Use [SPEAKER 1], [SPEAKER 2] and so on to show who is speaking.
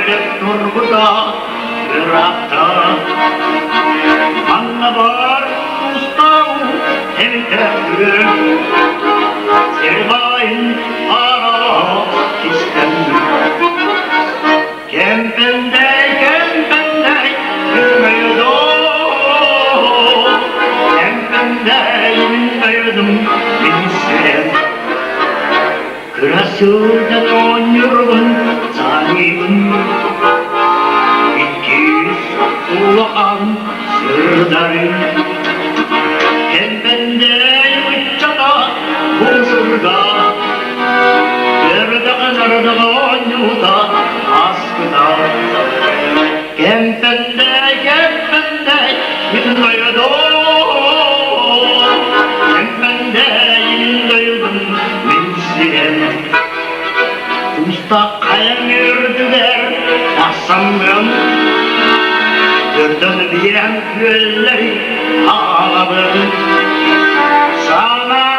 [SPEAKER 1] Söyleyip durguda bırakta Anna var ustav temtevdür Servain ara istendir Kempende yürümeydu Kempende yürümeydim bilsen Kırasırdan oynuyorum sahibim İkiz ulağan sırdarım Kempende uçada huzurda Nerede oynuda askıda Kempende yürümeydu Kempende yürümeydim bilsen Usta kayan yürüdüler Aslandım Dördün diyen gülleri ağladım Sana